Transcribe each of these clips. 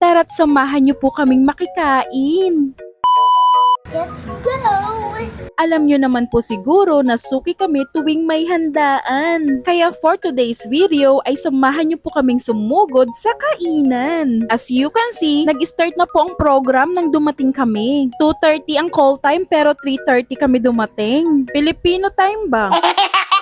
Tara't samahan niyo po kaming makikain. Let's go! Alam nyo naman po siguro na suki kami tuwing may handaan. Kaya for today's video ay samahan nyo po kaming sumugod sa kainan. As you can see, nag-start na po ang program nang dumating kami. 2:30 ang call time pero 3:30 kami dumating. Filipino time ba?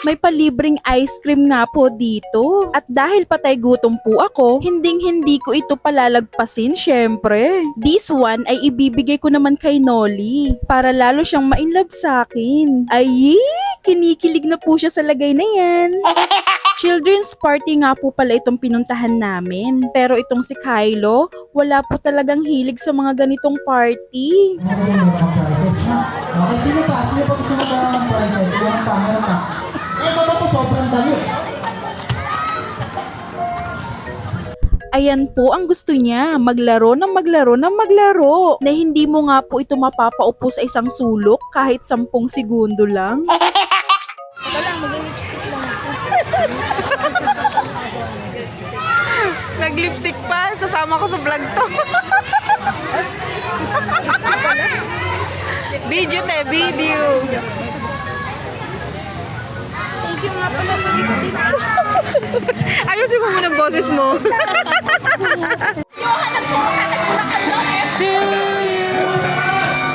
May palibreng ice cream nga po dito. At dahil patay gutom po ako, hindi ko ito palalagpasin syempre. This one ay ibibigay ko naman kay Nolly para lalo siyang ma-inlove sa akin. Ay, kinikilig na po siya sa lagay na yan. Children's party nga po pala itong pinuntahan namin. Pero itong si Kylo, wala po talagang hilig sa mga ganitong party. Okay, sino pa? Sino pa gusto mo ng prizes? Meron pa, meron pa. Baba po, sobrang dami. Ayan po ang gusto niya, maglaro ng maglaro ng maglaro. Na hindi mo nga po ito mapapaupo sa isang sulok kahit 10 segundo lang. Nag-lipstick pa, sasama ko sa vlog to. Video te, video. Thank you nga pala sa lipstick. Ayusin mo muna ang boses mo. To you.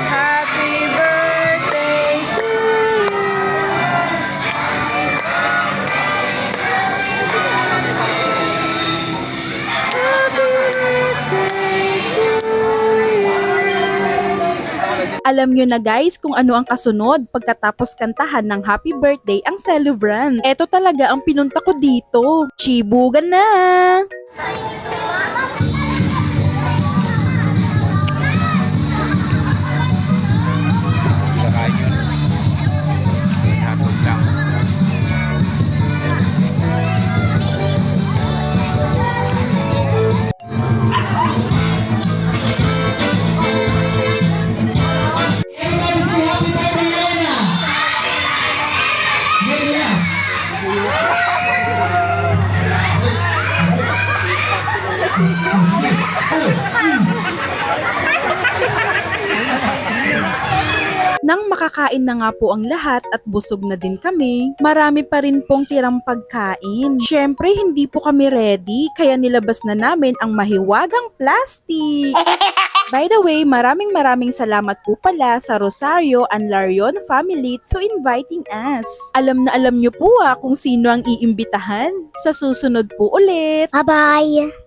Happy birthday to you. Alam nyo na guys kung ano ang kasunod pagkatapos kantahan ng happy birthday ang celebrant. Eto talaga ang pinunta ko dito. Chibugan na! Everybody say happy birthday, Elena! Elena! Nang makakain na nga po ang lahat at busog na din kami, marami pa rin pong tirang pagkain. Syempre hindi po kami ready kaya nilabas na namin ang mahiwagang plastic. By the way, maraming salamat po pala sa Rosario and Larion family to inviting us. Alam na alam nyo po kung sino ang iimbitahan. Sa susunod po ulit. Bye-bye!